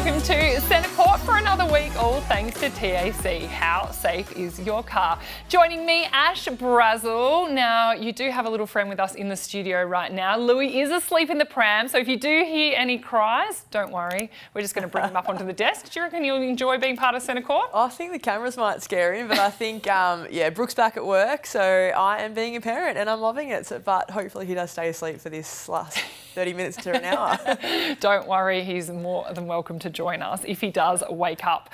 welcome to Centre Court for another week, all thanks to TAC. How safe is your car? Joining me, Ash Brazill. Now, you do have a little friend with us in the studio right now. Louis is asleep in the pram, so if you do hear any cries, don't worry. We're just going to bring him up onto the desk. Do you reckon you'll enjoy being part of Centre Court? I think the cameras might scare him, but I think, Brooke's back at work, so I am being a parent and I'm loving it. So, but hopefully he does stay asleep for this last 30 minutes to an hour. Don't worry, he's more than welcome to join us if he does wake up.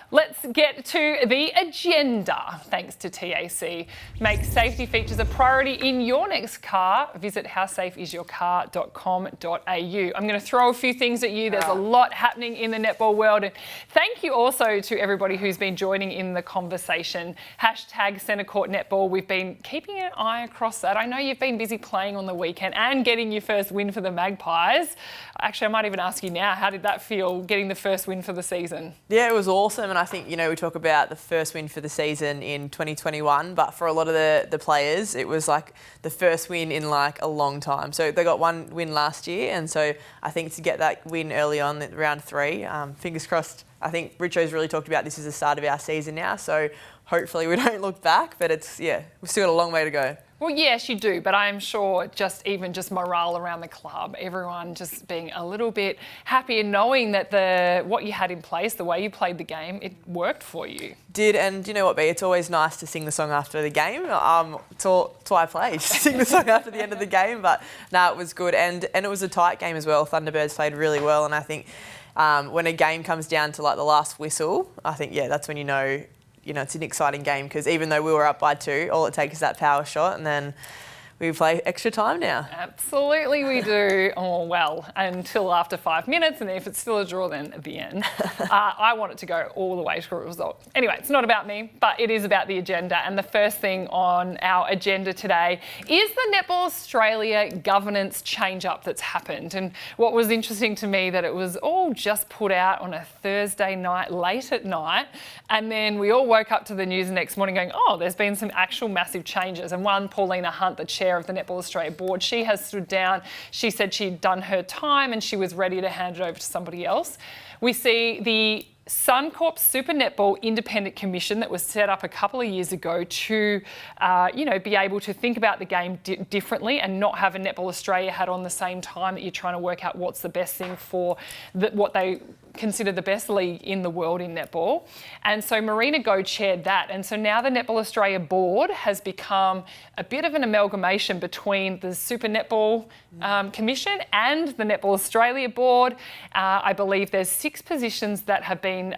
Let's get to the agenda. Thanks to TAC. Make safety features a priority in your next car. Visit howsafeisyourcar.com.au. I'm going to throw a few things at you. There's a lot happening in the netball world. And thank you also to everybody who's been joining in the conversation. Hashtag Centre Court Netball. We've been keeping an eye across that. I know you've been busy playing on the weekend and getting your first win for the Magpies. Actually, I might even ask you now, how did that feel, getting the first win for the season? Yeah, it was awesome. And I think, we talk about the first win for the season in 2021, but for a lot of the players, it was like the first win in like a long time. So they got one win last year. And so I think to get that win early on, round 3, fingers crossed. I think Richo's really talked about this is the start of our season now. So hopefully we don't look back, but we've still got a long way to go. Well, yes, you do, but I'm sure just morale around the club, everyone just being a little bit happier knowing that what you had in place, the way you played the game, it worked for you. Did, and you know what, B? It's always nice to sing the song after the game. It's why I play, sing the song after the end of the game. But no, it was good, and it was a tight game as well. Thunderbirds played really well, and I think when a game comes down to like the last whistle, I think that's when you know it's an exciting game, because even though we were up by 2, all it takes is that power shot and then we play extra time now. Absolutely we do. Oh, well, until after 5 minutes, and if it's still a draw, then at the end. I want it to go all the way to a result. Anyway, it's not about me, but it is about the agenda. And the first thing on our agenda today is the Netball Australia governance change-up that's happened. And what was interesting to me, that it was all just put out on a Thursday night, late at night, and then we all woke up to the news the next morning going, oh, there's been some actual massive changes. And one, Paulina Hunt, the chair of the Netball Australia board, she has stood down. She said she'd done her time and she was ready to hand it over to somebody else. We see the Suncorp Super Netball Independent Commission that was set up a couple of years ago to, be able to think about the game differently and not have a Netball Australia hat on the same time that you're trying to work out what's the best thing for what they consider the best league in the world in netball. And so Marina Go chaired that. And so now the Netball Australia board has become a bit of an amalgamation between the Super Netball Commission and the Netball Australia board. I believe there's 6 positions that have been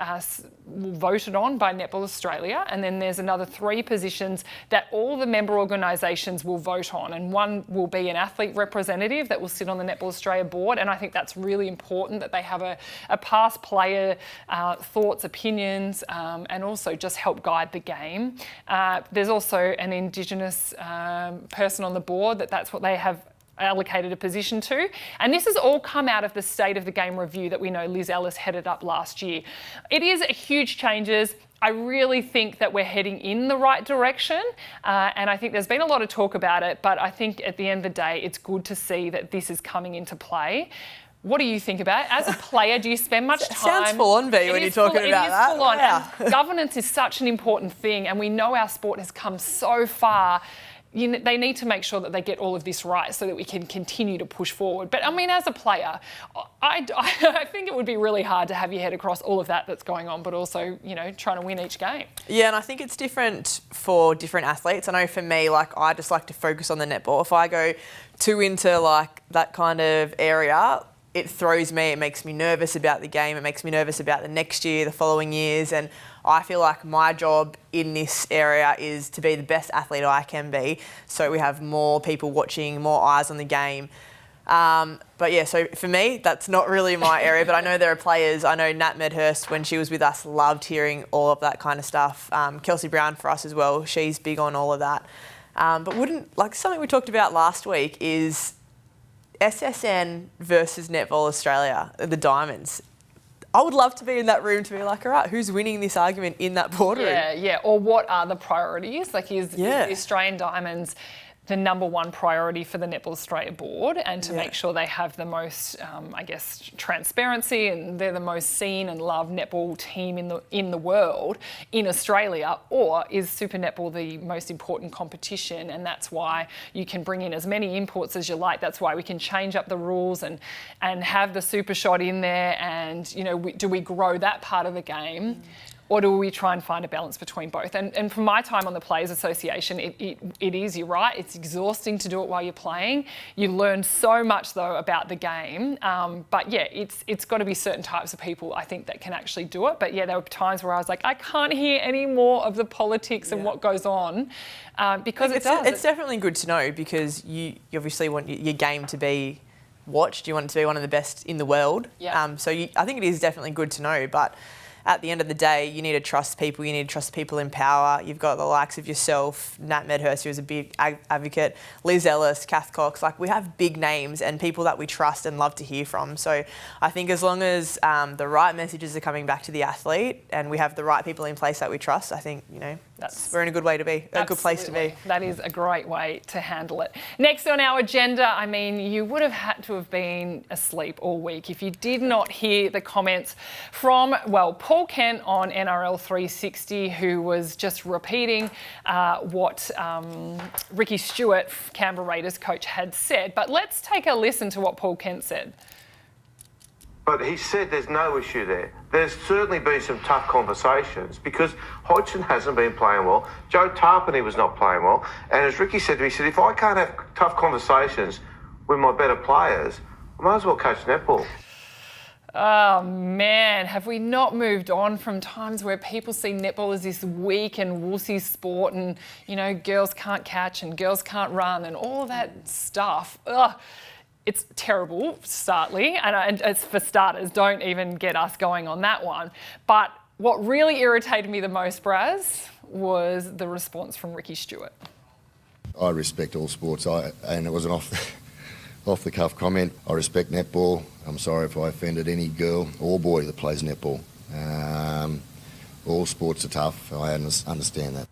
voted on by Netball Australia, and then there's another 3 positions that all the member organisations will vote on, and one will be an athlete representative that will sit on the Netball Australia board. And I think that's really important, that they have a past player thoughts, opinions, and also just help guide the game. There's also an Indigenous person on the board that's what they have allocated a position to. And this has all come out of the State of the Game review that we know Liz Ellis headed up last year. It is huge changes. I really think that we're heading in the right direction, and I think there's been a lot of talk about it, but I think at the end of the day, it's good to see that this is coming into play. What do you think about it? As a player, do you spend much time? Sounds full on, B, when you're talking about that. It is full on. Wow. And governance is such an important thing, and we know our sport has come so far. They need to make sure that they get all of this right so that we can continue to push forward. But I mean, as a player, I think it would be really hard to have your head across all of that's going on, but also, trying to win each game. Yeah, and I think it's different for different athletes. I know for me, I just like to focus on the netball. If I go too into that kind of area, it throws me, it makes me nervous about the game, it makes me nervous about the next year, the following years, and I feel like my job in this area is to be the best athlete I can be, so we have more people watching, more eyes on the game. So for me, that's not really my area, but I know there are players. I know Nat Medhurst, when she was with us, loved hearing all of that kind of stuff. Kelsey Brown for us as well, she's big on all of that. But something we talked about last week is SSN versus Netball Australia, the Diamonds. I would love to be in that room to be like, all right, who's winning this argument in that boardroom? Yeah. Or what are the priorities? Is the Australian Diamonds the number one priority for the Netball Australia board, and to make sure they have the most, I guess, transparency, and they're the most seen and loved netball team in the world in Australia? Or is Super Netball the most important competition, and that's why you can bring in as many imports as you like? That's why we can change up the rules and have the super shot in there, and do we grow that part of the game? Or do we try and find a balance between both? And from my time on the Players Association, it is, you're right, it's exhausting to do it while you're playing. You learn so much, though, about the game. But yeah, it's got to be certain types of people, I think, that can actually do it. But yeah, there were times where I was like, I can't hear any more of the politics and what goes on, because it's definitely good to know, because you obviously want your game to be watched. You want it to be one of the best in the world. Yeah. So I think it is definitely good to know, but at the end of the day, you need to trust people. You need to trust people in power. You've got the likes of yourself, Nat Medhurst, who is a big advocate, Liz Ellis, Kath Cox. Like, we have big names and people that we trust and love to hear from. So I think as long as the right messages are coming back to the athlete and we have the right people in place that we trust, I think, we're in a good way to be, a good place to be. That is a great way to handle it. Next on our agenda, I mean, you would have had to have been asleep all week if you did not hear the comments from, Paul Kent on NRL 360, who was just repeating what Ricky Stewart, Canberra Raiders coach, had said. But let's take a listen to what Paul Kent said. But he said there's no issue there. There's certainly been some tough conversations because Hodgson hasn't been playing well. Joe Tarpany was not playing well. And as Ricky said to me, he said, if I can't have tough conversations with my better players, I might as well coach netball. Oh man, have we not moved on from times where people see netball as this weak and wussy sport, and girls can't catch and girls can't run and all of that stuff? Ugh. It's terrible, startly, and as for starters, don't even get us going on that one. But what really irritated me the most, Braz, was the response from Ricky Stewart. I respect all sports, and it was an off-the-cuff comment. I respect netball. I'm sorry if I offended any girl or boy that plays netball. All sports are tough. I understand that.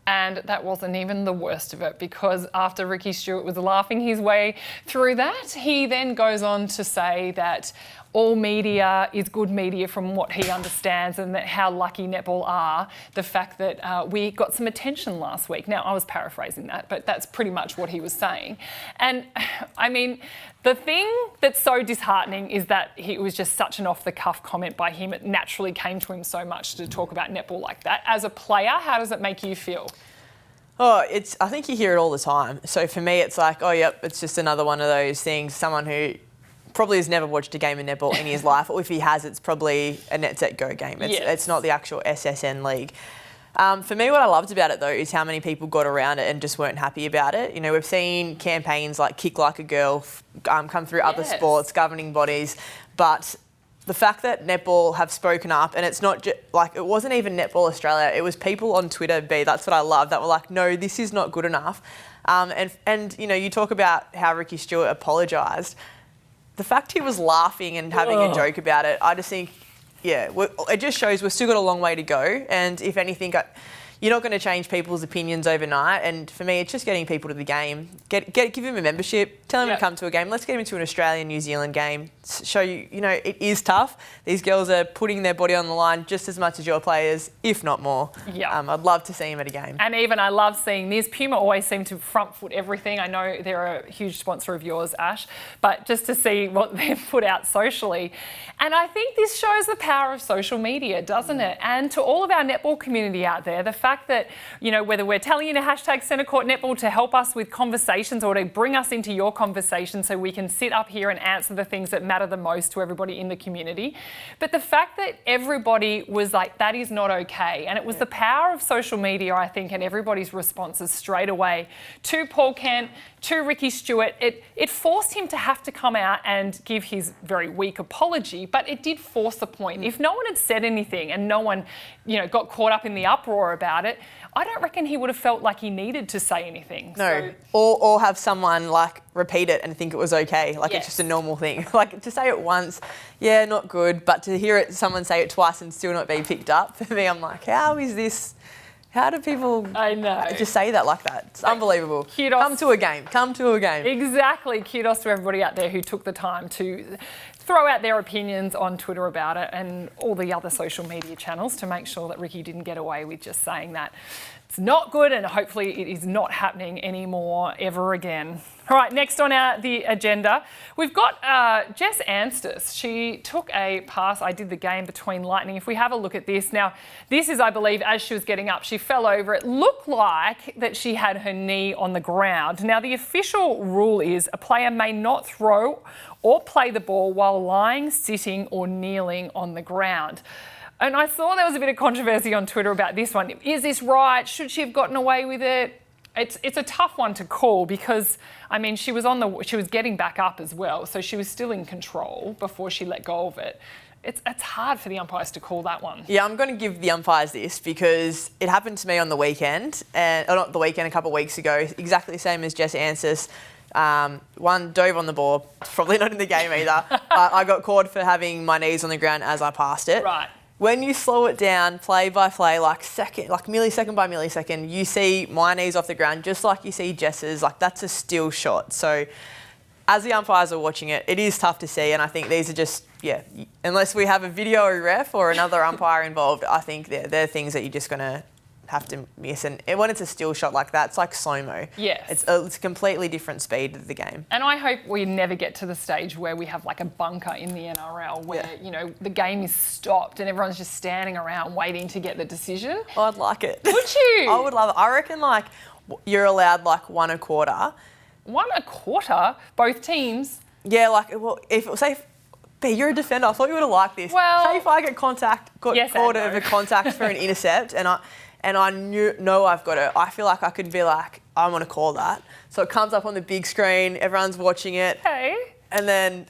And that wasn't even the worst of it, because after Ricky Stewart was laughing his way through that, he then goes on to say that all media is good media from what he understands, and that how lucky netball are, the fact that we got some attention last week. Now, I was paraphrasing that, but that's pretty much what he was saying. And I mean, the thing that's so disheartening is that it was just such an off-the-cuff comment by him. It naturally came to him so much to talk about netball like that. As a player, how does it make you feel? I think you hear it all the time. So for me, it's like, oh, yep, it's just another one of those things. Someone who probably has never watched a game of netball in his life, or if he has, it's probably a Net Set Go game. It's not the actual SSN league. For me, what I loved about it, though, is how many people got around it and just weren't happy about it. We've seen campaigns like Kick Like a Girl come through other sports, governing bodies, but the fact that netball have spoken up, and it's not just like, it wasn't even Netball Australia, it was people on Twitter, that's what I love, that were like, no, this is not good enough. And you talk about how Ricky Stewart apologised. The fact he was laughing and having a joke about it, I just think, it just shows we've still got a long way to go. And if anything, you're not going to change people's opinions overnight. And for me, it's just getting people to the game. Give him a membership. Tell him to come to a game. Let's get him into an Australian-New Zealand game. Show you, it is tough. These girls are putting their body on the line just as much as your players, if not more. Yeah. I'd love to see him at a game. And even I love seeing this. Puma always seem to front foot everything. I know they're a huge sponsor of yours, Ash, but just to see what they've put out socially. And I think this shows the power of social media, doesn't it? And to all of our netball community out there, the fact that, whether we're telling you to hashtag Centre Court Netball to help us with conversations or to bring us into your conversation so we can sit up here and answer the things that matter the most to everybody in the community. But the fact that everybody was like, that is not okay. And it was the power of social media, I think, and everybody's responses straight away to Paul Kent, to Ricky Stewart. It forced him to have to come out and give his very weak apology, but it did force the point. If no one had said anything and no one, got caught up in the uproar about it, I don't reckon he would have felt like he needed to say anything. No, or have someone repeat it and think it was okay. It's just a normal thing. To say it once, not good, but to hear someone say it twice and still not be picked up, for me, I'm like, how is this How do people I know. just say that like that? It's unbelievable. Kudos. Come to a game. Come to a game. Exactly. Kudos to everybody out there who took the time to throw out their opinions on Twitter about it and all the other social media channels to make sure that Ricky didn't get away with just saying that. It's not good, and hopefully it is not happening anymore ever again. All right, next on the agenda, we've got Jess Anstis. She took a pass. I did the game between Lightning. If we have a look at this. Now, this is, I believe, as she was getting up, she fell over. It looked like that she had her knee on the ground. Now, the official rule is a player may not throw or play the ball while lying, sitting or kneeling on the ground. And I saw there was a bit of controversy on Twitter about this one. Is this right? Should she have gotten away with it? It's a tough one to call because, I mean, she was getting back up as well, so she was still in control before she let go of it. It's hard for the umpires to call that one. Yeah, I'm going to give the umpires this because it happened to me on the weekend, not the weekend, a couple of weeks ago, exactly the same as Jess Anstis. One dove on the ball, probably not in the game either, but I got called for having my knees on the ground as I passed it. Right. When you slow it down, play by play, like millisecond by millisecond, you see my knees off the ground, just like you see Jess's. Like, that's a still shot. So, as the umpires are watching it, it is tough to see, and I think these are just, unless we have a video ref or another umpire involved, I think they're things that you're just going to have to miss. And when it's a still shot like that, it's like slow-mo. Yes. It's a completely different speed of the game. And I hope we never get to the stage where we have like a bunker in the NRL where, you know, the game is stopped and everyone's just standing around waiting to get the decision. Oh, I'd like it. Would you? I would love it. I reckon, like, you're allowed, like, 1 1/4. 1 1/4? Both teams? Yeah, like, well, you're a defender. I thought you would have liked this. Well, say if I get caught over contact for an intercept and I know I've got it, I feel like I could be like, I want to call that. So it comes up on the big screen, everyone's watching it. Hey. And then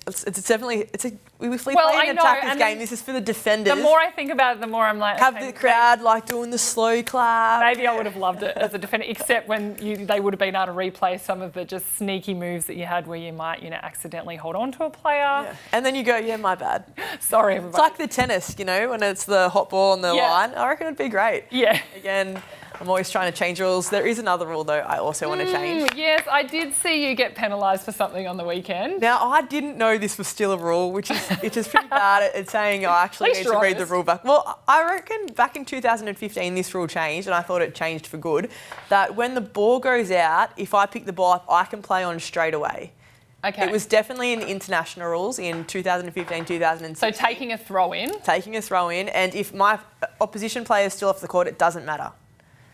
we play an attackers game. This is for the defenders. The more I think about it, the more I'm like... Have the crowd like doing the slow clap. Maybe I would have loved it as a defender, except when they would have been able to replay some of the just sneaky moves that you had where you might, accidentally hold on to a player. Yeah. And then you go, yeah, my bad. Sorry, everybody. It's like the tennis, when it's the hot ball on the line. I reckon it'd be great. Yeah. Again, I'm always trying to change rules. There is another rule, though, I also want to change. Yes, I did see you get penalised for something on the weekend. Now, I didn't know this was still a rule, which is pretty bad at saying I actually need to read the rule back. Well, I reckon back in 2015, this rule changed, and I thought it changed for good, that when the ball goes out, if I pick the ball up, I can play on straight away. Okay. It was definitely in the international rules in 2015, 2016. So taking a throw in? Taking a throw in, and if my opposition player is still off the court, it doesn't matter.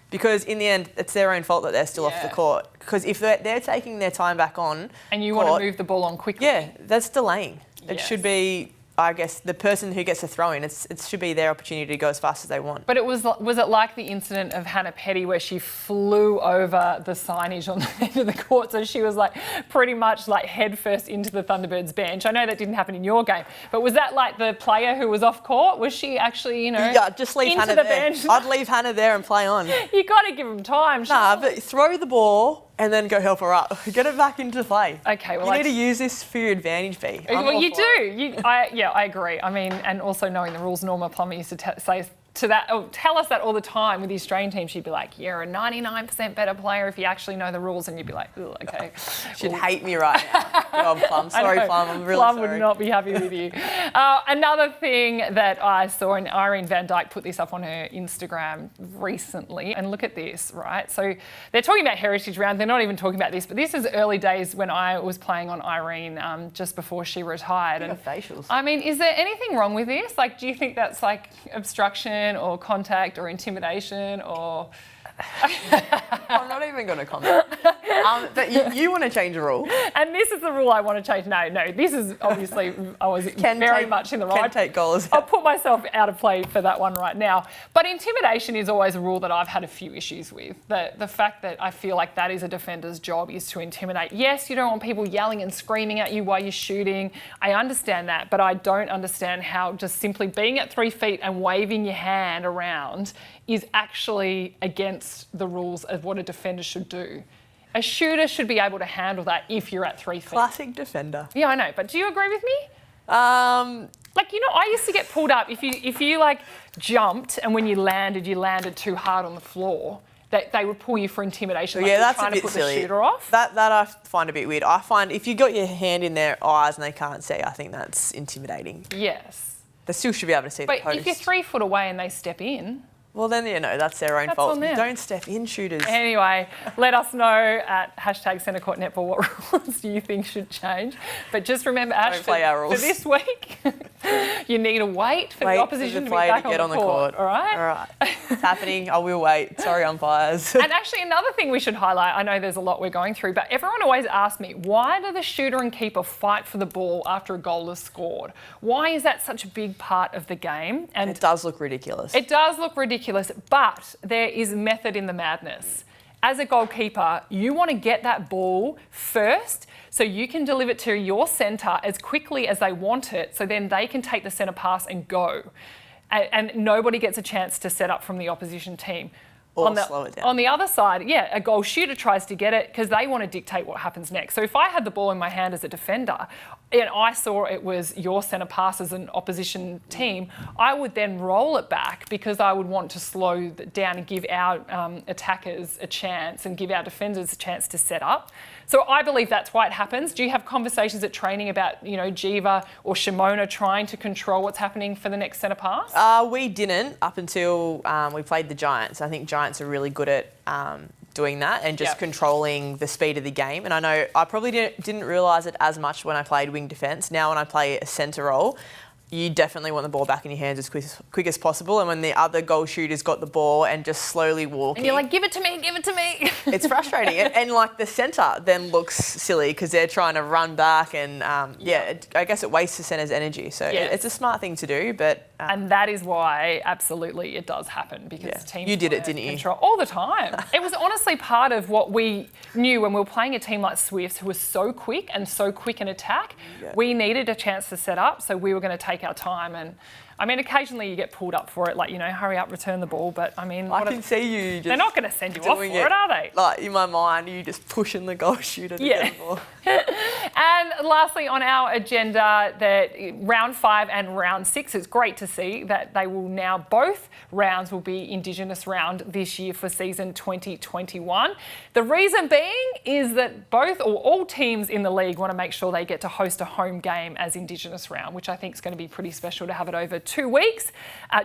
Because in the end, it's their own fault that they're still off the court. Because if they're taking their time back on and you want to move the ball on quickly. Yeah, that's delaying. It should be, I guess, the person who gets the throw in, it should be their opportunity to go as fast as they want. But was it like the incident of Hannah Petty where she flew over the signage on the end of the court, so she was like pretty much like head first into the Thunderbirds bench? I know that didn't happen in your game, but was that like the player who was off court? Was she actually, Yeah, just leave into Hannah the there. bench? I'd leave Hannah there and play on. You got to give them time. Nah, but throw the ball and then go help her up. Get it back into play. Okay, well, you need to use this for your advantage, B. Well, you do. I agree. I mean, and also knowing the rules, Norma Plummer used to say to that, tell us that all the time with the Australian team. She'd be like, you're a 99% better player if you actually know the rules, and you'd be like, oh, okay. She'd hate me right now. God, Plum. Sorry, Plum. I'm really Plum sorry. would not be happy with you. Another thing that I saw, and Irene Van Dyke put this up on her Instagram recently, and look at this, right? So they're talking about Heritage Round. They're not even talking about this, but this is early days when I was playing on Irene just before she retired. And facials. I mean, is there anything wrong with this? Like, do you think that's like obstruction or contact or intimidation or... I'm not even going to comment. But you want to change a rule. And this is the rule I want to change. No, this is obviously, I was very much in the right. Can take goals. I'll put myself out of play for that one right now. But intimidation is always a rule that I've had a few issues with. The fact that I feel like that is a defender's job is to intimidate. Yes, you don't want people yelling and screaming at you while you're shooting. I understand that, but I don't understand how just simply being at 3 feet and waving your hand around is actually against the rules of what a defender should do. A shooter should be able to handle that if you're at 3 feet. Classic defender. Yeah, I know. But do you agree with me? Like, I used to get pulled up if you like jumped and when you landed too hard on the floor, that they would pull you for intimidation. Like Yeah, that's trying a bit to put silly. The shooter off. That I find a bit weird. I find if you got your hand in their eyes and they can't see, I think that's intimidating. Yes. They still should be able to see the But post. if you're 3 foot away and they step in. Well, then, that's their own That's fault. on them. Don't step in, shooters. Anyway, let us know at #CenterCourt Netball what rules do you think should change. But just remember, Ash, Don't play our rules. for this week, you need to wait for the opposition to be player back to get on the court. All right? All right. It's happening. I will wait. Sorry, umpires. And actually, another thing we should highlight, I know there's a lot we're going through, but everyone always asks me, why do the shooter and keeper fight for the ball after a goal is scored? Why is that such a big part of the game? And It does look ridiculous. it does look ridiculous, but there is method in the madness. As a goalkeeper, you want to get that ball first so you can deliver it to your centre as quickly as they want it, so then they can take the centre pass and go. And nobody gets a chance to set up from the opposition team. Or slow it down. On the other side, a goal shooter tries to get it because they want to dictate what happens next. So if I had the ball in my hand as a defender and I saw it was your centre pass as an opposition team, I would then roll it back because I would want to slow down and give our attackers a chance and give our defenders a chance to set up. So I believe that's why it happens. Do you have conversations at training about, Jiva or Shimona trying to control what's happening for the next centre pass? We didn't up until we played the Giants. I think Giants are really good at doing that and just controlling the speed of the game. And I know I probably didn't realise it as much when I played wing defence. Now when I play a centre role, you definitely want the ball back in your hands as quick as possible. And when the other goal shooter's got the ball and just slowly walking... And you're like, give it to me, give it to me. It's frustrating. and like the centre then looks silly because they're trying to run back and, I guess it wastes the centre's energy. So it's a smart thing to do, but... and that is why, absolutely, it does happen because teams... You did it, didn't you? Control all the time. It was honestly part of what we knew when we were playing a team like Swifts who was so quick in attack. Yeah. We needed a chance to set up, so we were going to take our time. And I mean, occasionally you get pulled up for it, like, hurry up, return the ball. But I mean, I can see you just... They're not going to send you off for it, are they? Like, in my mind, you just pushing the goal shooter to get the ball. And lastly, on our agenda, that round 5 and round 6, it's great to see that they will now, both rounds will be Indigenous round this year for season 2021. The reason being is that all teams in the league want to make sure they get to host a home game as Indigenous round, which I think is going to be pretty special to have it over 2 weeks.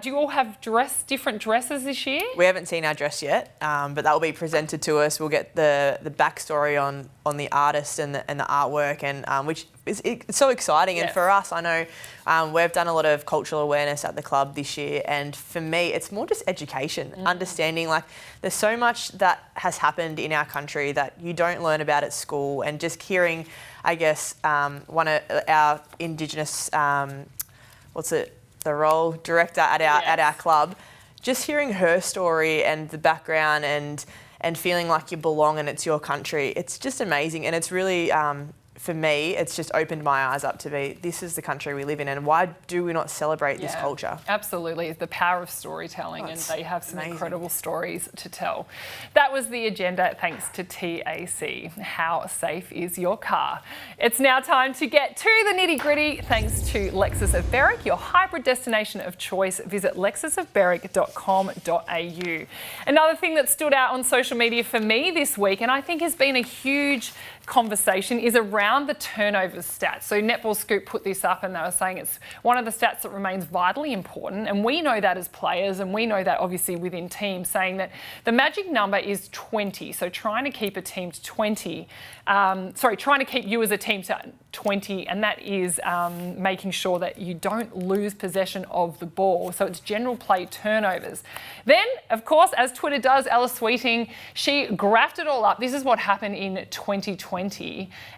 Do you all have different dresses this year? We haven't seen our dress yet, but that will be presented to us. We'll get the backstory on the artist and the artwork, and which it's so exciting. And for us, I know we've done a lot of cultural awareness at the club this year, and for me, it's more just education, understanding like there's so much that has happened in our country that you don't learn about at school, and just hearing, I guess, one of our Indigenous, the role director at our club, just hearing her story and the background and feeling like you belong and it's your country. It's just amazing, and it's really, for me, it's just opened my eyes up to this is the country we live in, and why do we not celebrate this culture? Absolutely, the power of storytelling, and they have some incredible stories to tell. That was the agenda, thanks to TAC. How safe is your car? It's now time to get to the nitty gritty, thanks to Lexus of Berwick, your hybrid destination of choice. Visit lexusofberwick.com.au. Another thing that stood out on social media for me this week, and I think has been a huge conversation, is around the turnovers stats. So Netball Scoop put this up and they were saying it's one of the stats that remains vitally important, and we know that as players, and we know that obviously within teams, saying that the magic number is 20. So trying to keep a team to 20, trying to keep you as a team to 20, and that is making sure that you don't lose possession of the ball. So it's general play turnovers. Then, of course, as Twitter does, Ella Sweeting, she graphed it all up. This is what happened in 2020.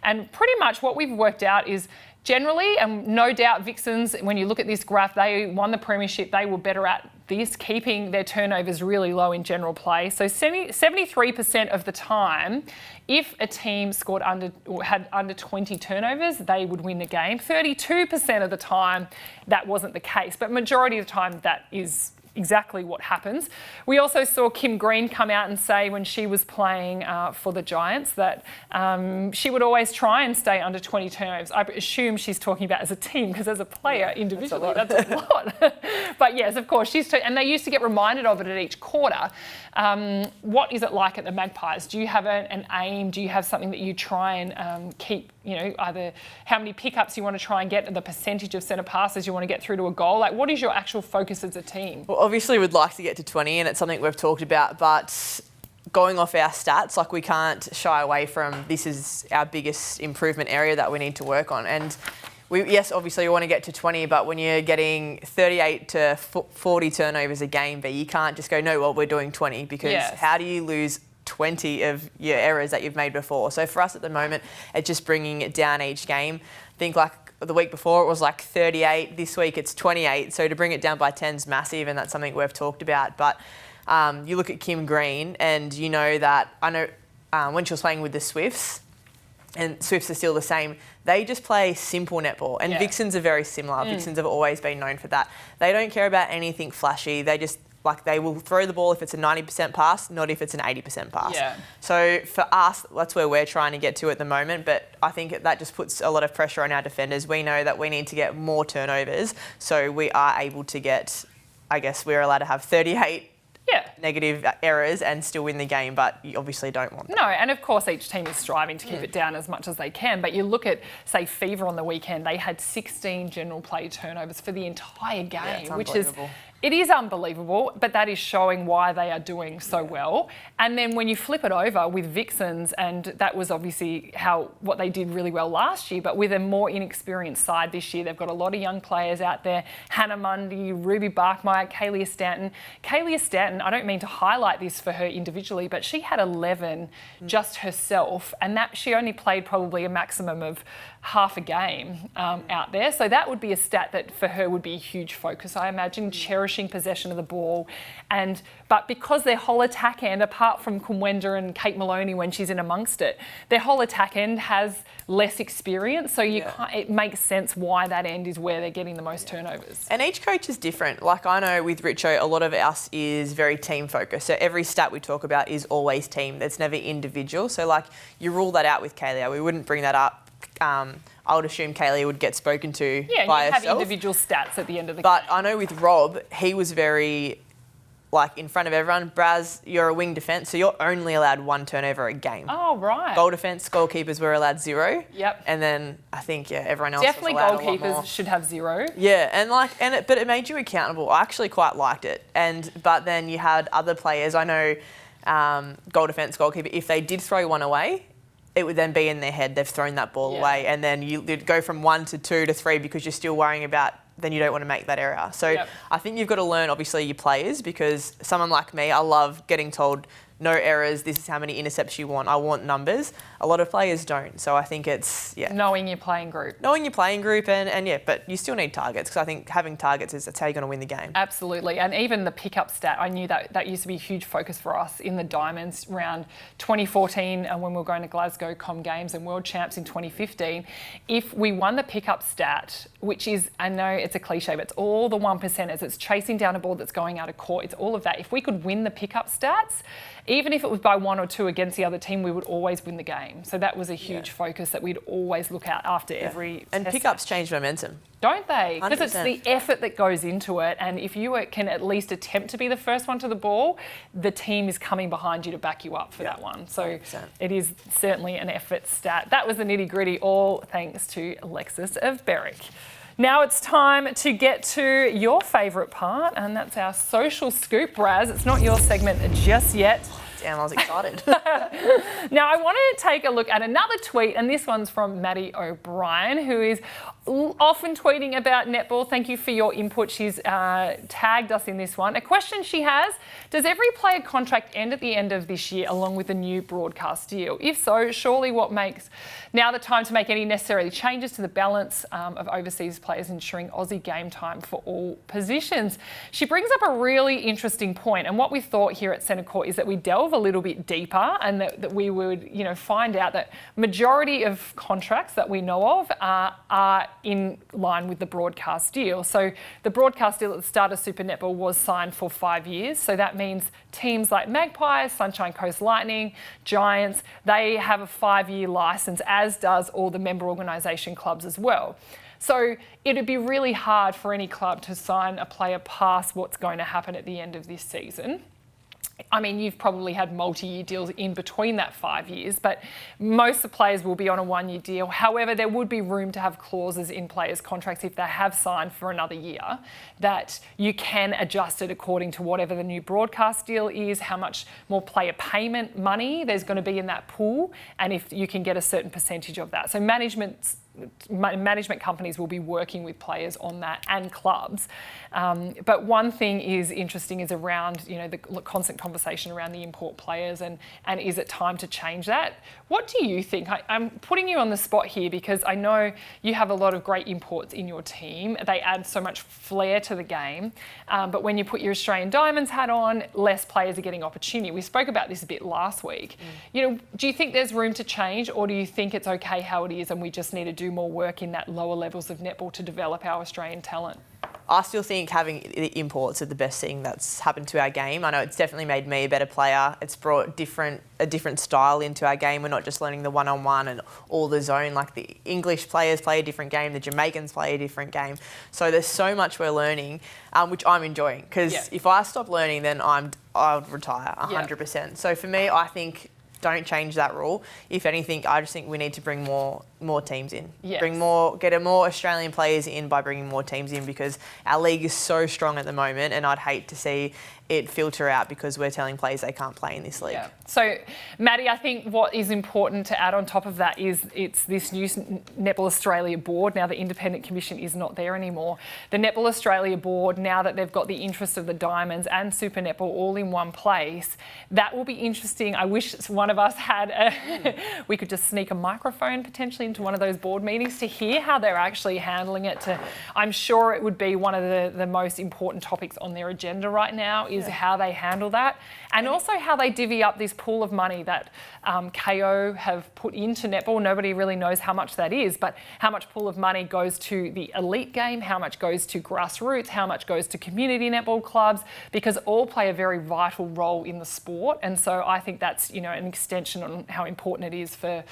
And pretty much what we've worked out is generally, and no doubt Vixens, when you look at this graph, they won the premiership. They were better at this, keeping their turnovers really low in general play. So 73% of the time, if a team scored had under 20 turnovers, they would win the game. 32% of the time, that wasn't the case. But majority of the time, that is exactly what happens. We also saw Kim Green come out and say when she was playing for the Giants that she would always try and stay under 20 turnovers. I assume she's talking about as a team, because as a player individually, that's a lot. But yes, of course, and they used to get reminded of it at each quarter. What is it like at the Magpies? Do you have an aim? Do you have something that you try and keep, either how many pickups you want to try and get, and the percentage of centre passes you want to get through to a goal? Like, what is your actual focus as a team? Well, obviously we'd like to get to 20, and it's something we've talked about, but going off our stats, like, we can't shy away from this is our biggest improvement area that we need to work on. And yes, obviously we want to get to 20, but when you're getting 38 to 40 turnovers a game, you can't just go, no, well, we're doing 20, because how do you lose 20 of your errors that you've made before? So for us at the moment, it's just bringing it down each game. I think like the week before it was like 38, this week it's 28. So to bring it down by 10 is massive, and that's something we've talked about. But you look at Kim Green, and you know that, I know when she was playing with the Swifts, and Swifts are still the same, they just play simple netball. And Vixens are very similar. Vixens have always been known for that. They don't care about anything flashy. They just, they will throw the ball if it's a 90% pass, not if it's an 80% pass. Yeah. So for us, that's where we're trying to get to at the moment. But I think that just puts a lot of pressure on our defenders. We know that we need to get more turnovers, so we are able to get, I guess we're allowed to have 38 negative errors and still win the game, but you obviously don't want that. No, and of course each team is striving to keep it down as much as they can, but you look at, say, Fever on the weekend, they had 16 general play turnovers for the entire game, which is... It is unbelievable, but that is showing why they are doing so well. And then when you flip it over with Vixens, and that was obviously what they did really well last year, but with a more inexperienced side this year, they've got a lot of young players out there. Hannah Mundy, Ruby Barkmeyer, Kalia Stanton. Kalia Stanton, I don't mean to highlight this for her individually, but she had 11 just herself, and that she only played probably a maximum of half a game out there. So that would be a stat that for her would be a huge focus, I imagine, cherishing possession of the ball. But because their whole attack end, apart from Kumwenda and Kate Maloney when she's in amongst it, their whole attack end has less experience. So it makes sense why that end is where they're getting the most turnovers. And each coach is different. Like, I know with Richo, a lot of us is very team focused. So every stat we talk about is always team. It's never individual. So like, you rule that out with Kalia. We wouldn't bring that up. I would assume Kaylee would get spoken to by herself. Have individual stats at the end of the game. But I know with Rob, he was very, in front of everyone, Braz, you're a wing defence, so you're only allowed 1 turnover a game. Oh, right. Goal defence, goalkeepers were allowed 0. Yep. And then I think, everyone else definitely was allowed goalkeepers a lot more. should have 0. Yeah, but it made you accountable. I actually quite liked it. But then you had other players, I know, goal defence, goalkeeper, if they did throw one away, it would then be in their head, they've thrown that ball away, and then you'd go from 1 to 2 to 3 because you're still worrying about, then you don't want to make that error. So I think you've got to learn, obviously, your players, because someone like me, I love getting told, no errors, this is how many intercepts you want, I want numbers. A lot of players don't. So I think it's, knowing your playing group. Knowing your playing group, but you still need targets, because I think having targets that's how you're going to win the game. Absolutely. And even the pickup stat, I knew that used to be a huge focus for us in the Diamonds around 2014 and when we were going to Glasgow Com Games and World Champs in 2015. If we won the pickup stat, which is, I know it's a cliche, but it's all the 1%ers, it's chasing down a ball that's going out of court, it's all of that. If we could win the pickup stats, even if it was by 1 or 2 against the other team, we would always win the game. So that was a huge focus that we'd always look at after every And test pickups match. change momentum. Don't they? Because it's 100%. the effort that goes into it. And if you can at least attempt to be the first one to the ball, the team is coming behind you to back you up for that one. So 100%. it is certainly an effort stat. That was the Nitty Gritty, all thanks to Alexis of Berwick. Now it's time to get to your favourite part, and that's our social scoop, Braz. It's not your segment just yet. Damn, I was excited. Now, I wanted to take a look at another tweet, and this one's from Maddie O'Brien, who is often tweeting about netball. Thank you for your input. She's tagged us in this one. A question she has, does every player contract end at the end of this year along with a new broadcast deal? If so, surely what makes now the time to make any necessary changes to the balance of overseas players, ensuring Aussie game time for all positions? She brings up a really interesting point, and what we thought here at Centre Court is that we delve delve a little bit deeper and that we would, find out that majority of contracts that we know of are in line with the broadcast deal. So the broadcast deal at the start of Super Netball was signed for 5 years. So that means teams like Magpies, Sunshine Coast Lightning, Giants, they have a 5-year licence, as does all the member organisation clubs as well. So it'd be really hard for any club to sign a player past what's going to happen at the end of this season. I mean, you've probably had multi-year deals in between that 5 years, but most of the players will be on a 1-year deal. However, there would be room to have clauses in players' contracts if they have signed for another year that you can adjust it according to whatever the new broadcast deal is, how much more player payment money there's going to be in that pool, and if you can get a certain percentage of that. So management companies will be working with players on that and clubs. But one thing is interesting is around, the constant conversation around the import players and is it time to change that? What do you think? I'm putting you on the spot here because I know you have a lot of great imports in your team. They add so much flair to the game. But when you put your Australian Diamonds hat on, less players are getting opportunity. We spoke about this a bit last week. Do you think there's room to change, or do you think it's okay how it is and we just need to do more work in that lower levels of netball to develop our Australian talent? I still think having the imports are the best thing that's happened to our game. I know it's definitely made me a better player. It's brought a different style into our game. We're not just learning the one-on-one and all the zone. Like the English players play a different game, the Jamaicans play a different game. So there's so much we're learning, which I'm enjoying. Because if I stop learning, then I would retire 100%. Yeah. So for me, I think don't change that rule. If anything, I just think we need to bring more teams in. Yes. Get more Australian players in by bringing more teams in, because our league is so strong at the moment, and I'd hate to see it filter out because we're telling players they can't play in this league. Yeah. So, Maddie, I think what is important to add on top of that is it's this new Netball Australia board. Now the Independent Commission is not there anymore. The Netball Australia board, now that they've got the interest of the Diamonds and Super Netball all in one place, that will be interesting. I wish one of us had we could just sneak a microphone potentially into one of those board meetings to hear how they're actually handling it. I'm sure it would be one of the most important topics on their agenda right now is how they handle that, and also how they divvy up this pool of money that KO have put into netball. Nobody really knows how much that is, but how much pool of money goes to the elite game, how much goes to grassroots, how much goes to community netball clubs, because all play a very vital role in the sport. And so I think that's an extension on how important it is for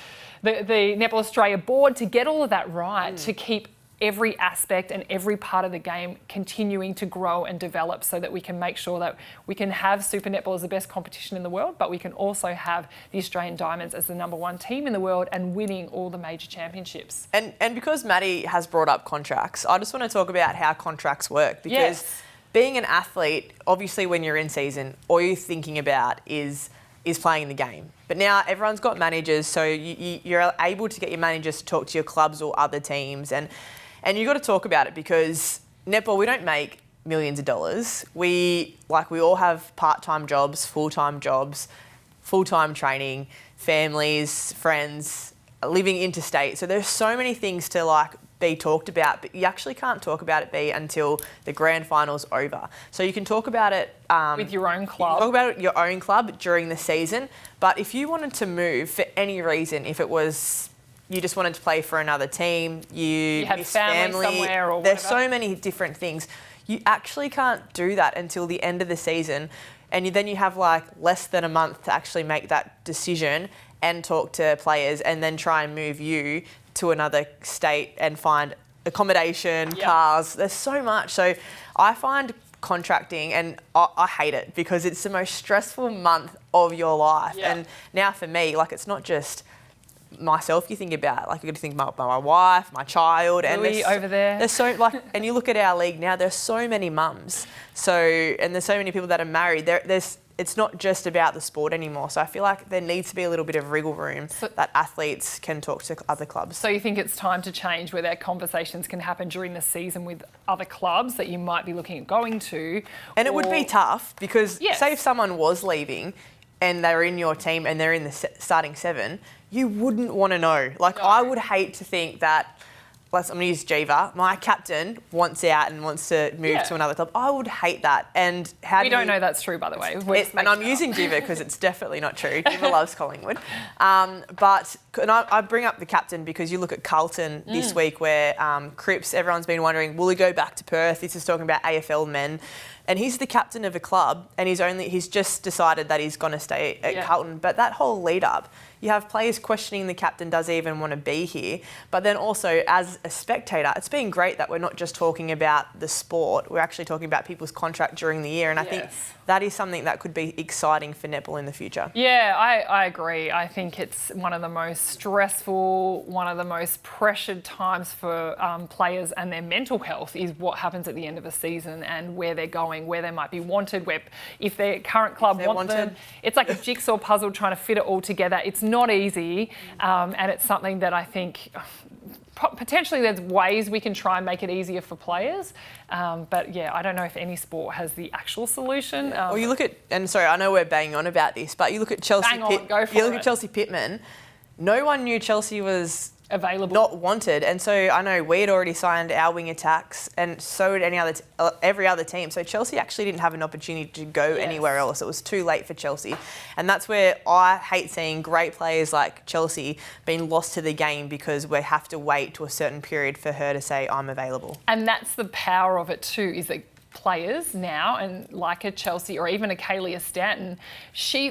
the Netball Australia board to get all of that right, to keep every aspect and every part of the game continuing to grow and develop, so that we can make sure that we can have Super Netball as the best competition in the world, but we can also have the Australian Diamonds as the #1 team in the world and winning all the major championships. And because Maddie has brought up contracts, I just want to talk about how contracts work, because being an athlete, obviously when you're in season, all you're thinking about is playing the game. But now everyone's got managers, so you're able to get your managers to talk to your clubs or other teams, and you've got to talk about it, because netball, we don't make millions of dollars. We all have part-time jobs, full-time training, families, friends, living interstate. So there's so many things to be talked about, but you actually can't talk about it until the grand final's over. So you can talk about it with your own club. Talk about it your own club during the season. But if you wanted to move for any reason, if it was you just wanted to play for another team, you had family somewhere, or there's whatever. so many different things. You actually can't do that until the end of the season, and then you have less than a month to actually make that decision and talk to players, and then try and move you to another state and find accommodation, cars. There's so much. So I find contracting, and I hate it, because it's the most stressful month of your life. Yeah. And now for me, it's not just myself you think about, you've got to think about my wife, my child, and Louis over there. There's so and you look at our league now, there's so many mums, and there's so many people that are married. It's not just about the sport anymore. So I feel like there needs to be a little bit of wriggle room that athletes can talk to other clubs. So you think it's time to change, where that conversations can happen during the season with other clubs that you might be looking at going to? And it would be tough, because say if someone was leaving and they're in your team and they're in the starting 7, you wouldn't want to know. I would hate to think that I'm going to use Jiva. My captain wants out and wants to move to another club. I would hate that. And we don't know that's true, by the way. And I'm using Jiva because it's definitely not true. Jiva loves Collingwood. But I bring up the captain because you look at Carlton this week where Cripps, everyone's been wondering, will he go back to Perth? This is talking about AFL men. And he's the captain of a club and he's just decided that he's going to stay at Carlton. But that whole lead up, you have players questioning the captain, does he even want to be here? But then also as a spectator, it's been great that we're not just talking about the sport, we're actually talking about people's contract during the year. And I think that is something that could be exciting for netball in the future. Yeah, I agree. I think it's one of the most stressful, one of the most pressured times for players and their mental health is what happens at the end of a season and where they're going, where they might be wanted, where if their current club wants them. It's like a jigsaw puzzle trying to fit it all together. It's not easy, and it's something that I think potentially there's ways we can try and make it easier for players. But yeah, I don't know if any sport has the actual solution. Well, you look at, and sorry, I know we're banging on about this, but you look at Chelsea. Chelsea Pittman. No one knew Chelsea was available, not wanted, and so I know we had already signed our wing attacks, and so did every other team. So Chelsea actually didn't have an opportunity to go anywhere else. It was too late for Chelsea, and that's where I hate seeing great players like Chelsea being lost to the game because we have to wait to a certain period for her to say I'm available. And that's the power of it too, is that players now, and like a Chelsea or even a Kalia Stanton,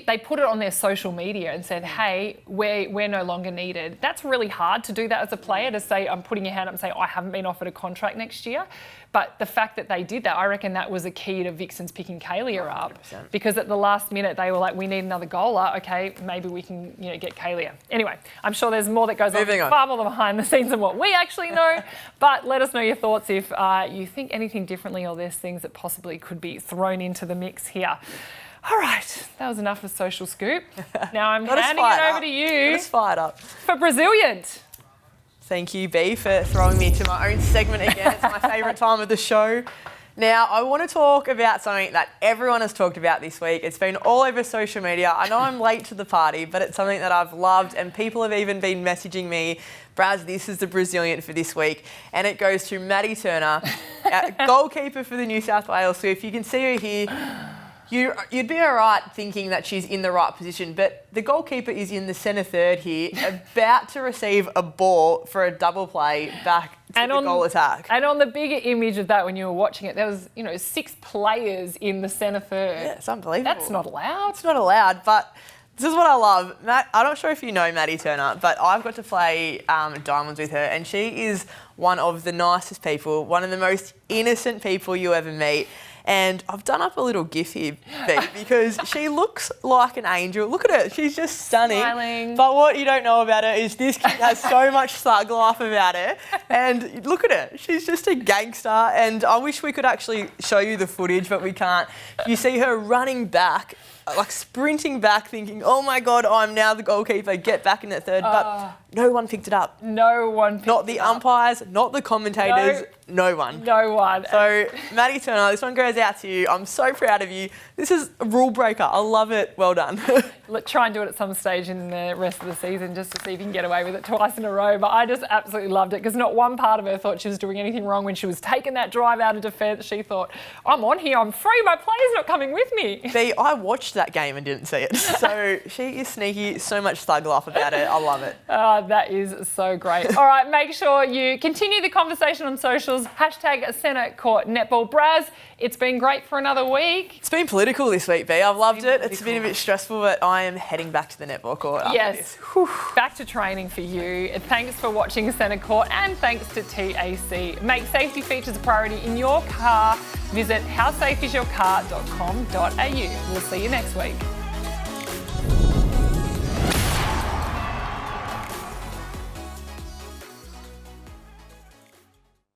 they put it on their social media and said, hey, we're no longer needed. That's really hard to do that as a player, to say, I'm putting your hand up and say, I haven't been offered a contract next year. But the fact that they did that, I reckon that was a key to Vixens picking Kalia up. 100%. Because at the last minute, they were like, we need another goaler. Okay, maybe we can get Kalia. Anyway, I'm sure there's more that goes on, far more behind the scenes than what we actually know. But let us know your thoughts if you think anything differently or there's things that possibly could be thrown into the mix here. All right, that was enough of Social Scoop. Now I'm handing it over to you. Let's fire it up. For Brazilliant. Thank you, B, for throwing me to my own segment again. It's my favourite time of the show. Now, I want to talk about something that everyone has talked about this week. It's been all over social media. I know I'm late to the party, but it's something that I've loved, and people have even been messaging me, Braz, this is the Brazilliant for this week. And it goes to Maddie Turner, goalkeeper for the New South Wales Swifts. You can see her here. You'd be all right thinking that she's in the right position, but the goalkeeper is in the centre third here, about to receive a ball for a double play back to the goal attack. And on the bigger image of that, when you were watching it, there was 6 players in the centre third. Yeah, it's unbelievable. That's not allowed. It's not allowed, but this is what I love. Matt, I'm not sure if you know Maddie Turner, but I've got to play Diamonds with her, and she is one of the nicest people, one of the most innocent people you ever meet. And I've done up a little GIF here, B, because she looks like an angel. Look at her. She's just stunning. Smiling. But what you don't know about her is this kid has so much thug life about her. And look at her. She's just a gangster. And I wish we could actually show you the footage, but we can't. You see her running back, like sprinting back, thinking, oh my God, I'm now the goalkeeper, get back in that third. But no one picked it up. No one picked it up. Not the umpires, not the commentators, no one. No one. So, Maddie Turner, this one goes out to you. I'm so proud of you. This is a rule breaker. I love it. Well done. Try and do it at some stage in the rest of the season just to see if you can get away with it twice in a row. But I just absolutely loved it because not one part of her thought she was doing anything wrong when she was taking that drive out of defence. She thought, I'm on here, I'm free, my player's not coming with me. See, I watched that game and didn't see it. So she is sneaky, so much thug life about it. I love it. That is so great. All right, make sure you continue the conversation on socials. #CenterCourt Netball. Braz, it's been great for another week. It's been political this week, B. I've loved it. It's been a bit stressful, but I am heading back to the netball court after this. Back to training for you. Thanks for watching Centre Court, and thanks to TAC. Make safety features a priority in your car. Visit howsafeisyourcar.com.au. We'll see you next week.